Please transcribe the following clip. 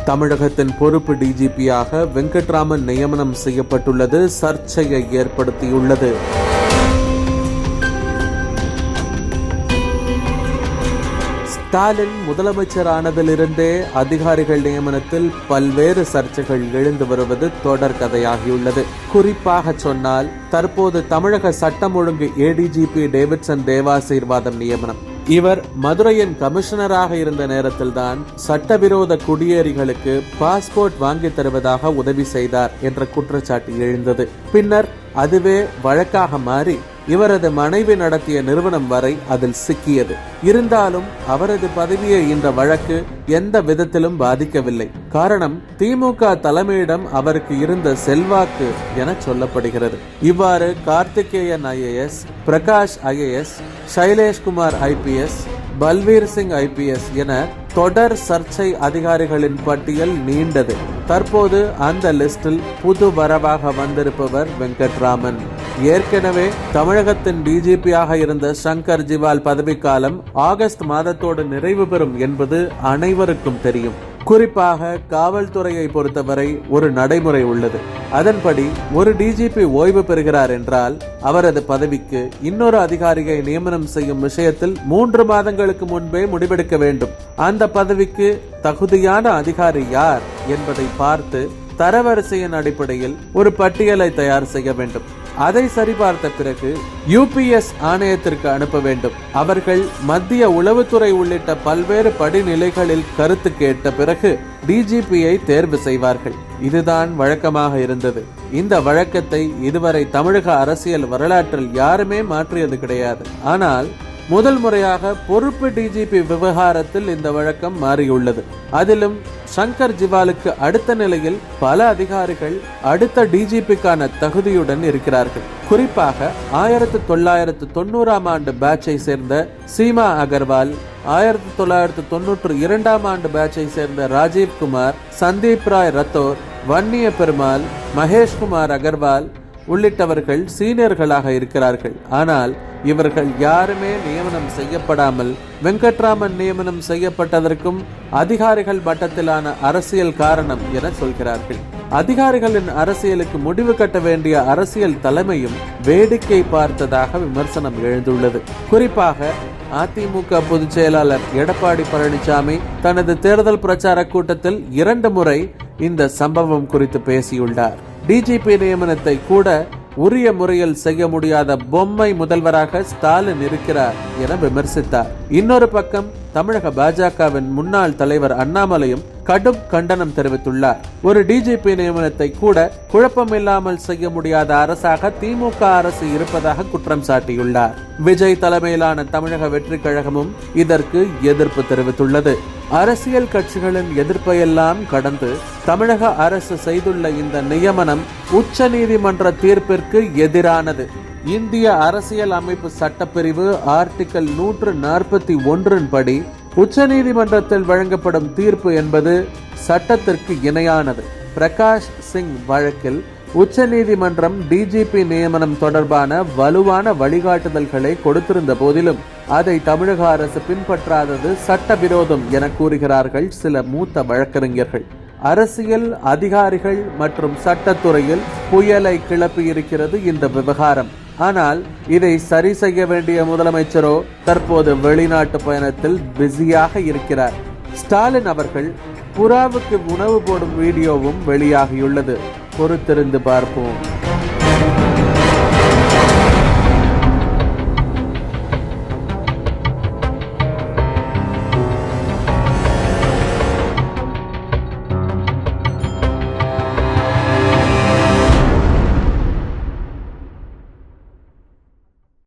தமிழகத்தின் பொறுப்பு டிஜிபியாக வெங்கட்ராமன் நியமனம் செய்யப்பட்டுள்ளது சர்ச்சையை ஏற்படுத்தியுள்ளது. ஸ்டாலின் முதலமைச்சரானதிலிருந்தே அதிகாரிகள் நியமனத்தில் பல்வேறு சர்ச்சைகள் எழுந்து வருவது தொடர் கதையாகியுள்ளது. குறிப்பாக சொன்னால், தற்போது தமிழக சட்டம் ஒழுங்கு ஏடிஜிபி டேவிட்சன் தேவாசீர்வாதம் நியமனம். இவர் மதுரையின் கமிஷனராக இருந்த நேரத்தில்தான் சட்டவிரோத குடியேறிகளுக்கு பாஸ்போர்ட் வாங்கி தருவதாக உதவி செய்தார் என்ற குற்றச்சாட்டு எழுந்தது. பின்னர் அதுவே வழக்காக மாறி இவரது மனைவி நடத்திய நிறுவனம் வரை அதில் சிக்கியது. இருந்தாலும் அவரது பதவியை இந்த வழக்கு எந்த விதத்திலும் பாதிக்கவில்லை. காரணம், திமுக தலைமையிடம் அவருக்கு இருந்த செல்வாக்கு என சொல்லப்படுகிறது. இவ்வாறு Karthikeyan IAS, Prakash IAS, Shailesh Kumar IPS, Balvir Singh IPS என தொடர் சர்ச்சை அதிகாரிகளின் பட்டியல் நீண்டது. தற்போது அந்த லிஸ்டில் புது வரவாக வந்திருப்பவர் வெங்கட்ராமன். ஏற்கனவே தமிழகத்தின் டிஜிபியாக இருந்த சங்கர் ஜிவால் பதவிக்காலம் ஆகஸ்ட் மாதத்தோடு நிறைவு பெறும் என்பது அனைவருக்கும் தெரியும். குறிப்பாக காவல்துறையை பொறுத்தவரை ஒரு நடைமுறை உள்ளது. அதன்படி ஒரு டிஜிபி ஓய்வு பெறுகிறார் என்றால் அவரது பதவிக்கு இன்னொரு அதிகாரியை நியமனம் செய்யும் விஷயத்தில் 3 மாதங்களுக்கு முன்பே முடிவெடுக்க வேண்டும். அந்த பதவிக்கு தகுதியான அதிகாரி யார் என்பதை பார்த்து தரவரிசையின் அடிப்படையில் ஒரு பட்டியலை தயார் செய்ய வேண்டும். அதை சரிபார்த்த பிறகு UPS ஆணையத்திற்கு அனுப்ப வேண்டும். அவர்கள் மத்திய உளவுத்துறை உள்ளிட்ட பல்வேறு படிநிலைகளில் கருத்து கேட்ட பிறகு டிஜிபியை தேர்வு செய்வார்கள். இதுதான் வழக்கமாக இருந்தது. இந்த வழக்கத்தை இதுவரை தமிழக அரசியல் வரலாற்றில் யாருமே மாற்றியது கிடையாது. ஆனால் முதல் முறையாக பொறுப்பு டிஜிபி விவகாரத்தில் இந்த வழக்கம் மாறியுள்ளது. அதிலும் சங்கர் ஜிவாலுக்கு அடுத்த நிலையில் பல அதிகாரிகள் அடுத்த டிஜிபிக்கான தகுதியுடன் இருக்கிறார்கள். குறிப்பாக 1990ஆம் ஆண்டு பேட்சை சேர்ந்த சீமா அகர்வால், 1992ஆம் ஆண்டு பேட்சை சேர்ந்த ராஜீவ்குமார், சந்தீப் ராய் ரத்தோர், வன்னிய பெருமாள், மகேஷ்குமார் அகர்வால் உள்ளிட்டவர்கள் சீனியர்களாக இருக்கிறார்கள். ஆனால் இவர்கள் யாருமே நியமனம் செய்யப்படாமல் வெங்கட்ராமன் நியமனம் செய்யப்பட்டதற்கும் அதிகாரிகள் மட்டத்திலான அரசியல் காரணம் என சொல்கிறார்கள். அதிகாரிகளின் அரசியலுக்கு முடிவு கட்ட வேண்டிய அரசியல் தலைமையும் வேடிக்கை பார்த்ததாக விமர்சனம் எழுந்துள்ளது. குறிப்பாக அதிமுக பொதுச் செயலாளர் எடப்பாடி பழனிசாமி தனது தேர்தல் பிரச்சார கூட்டத்தில் 2 முறை இந்த சம்பவம் குறித்து பேசியுள்ளார். டிஜிபி நியமனத்தை கூட உரிய முறையில் செய்ய முடியாத பொம்மை முதல்வராக ஸ்டாலின் இருக்கிறார் என விமர்சித்தார். இன்னொரு பக்கம் தமிழக பாஜகவின் முன்னாள் தலைவர் அண்ணாமலையும் கடும் கண்டனம் தெரிவித்துள்ளார். ஒரு டிஜிபி நியமனத்தை கூட குழப்பமில்லாமல் செய்ய முடியாத அரசாக திமுக அரசு இருப்பதாக குற்றம் சாட்டியுள்ளார். விஜய் தலைமையிலான தமிழக வெற்றி கழகமும் இதற்கு எதிர்ப்பு தெரிவித்துள்ளது. அரசியல் கட்சிகளின் எதிர்ப்பையெல்லாம் கடந்து தமிழக அரசு செய்துள்ள இந்த நியமனம் உச்ச நீதிமன்ற தீர்ப்பிற்கு எதிரானது. இந்திய அரசியல் அமைப்பு சட்டப்பிரிவு ஆர்டிகல் 141 படி உச்ச நீதிமன்றத்தில் வழங்கப்படும் தீர்ப்பு என்பது சட்டத்திற்கு இணையானது. பிரகாஷ் சிங் வழக்கில் உச்ச நீதிமன்றம் டிஜிபி நியமனம் தொடர்பான வலுவான வழிகாட்டுதல்களை கொடுத்திருந்த போதிலும் அதை தமிழக அரசு பின்பற்றாதது சட்டவிரோதம் என கூறுகிறார்கள் சில மூத்த வழக்கறிஞர்கள். அரசியல் அதிகாரிகள் மற்றும் சட்டத்துறையில் புயலை கிளப்பியிருக்கிறது இந்த விவகாரம். ஆனால் இதை சரி செய்ய வேண்டிய முதலமைச்சரோ தற்போது வெளிநாட்டு பயணத்தில் பிஸியாக இருக்கிறார். ஸ்டாலின் அவர்கள் புறாவுக்கு உணவு போடும் வீடியோவும் வெளியாகியுள்ளது. பொறுத்திருந்து பார்ப்போம்.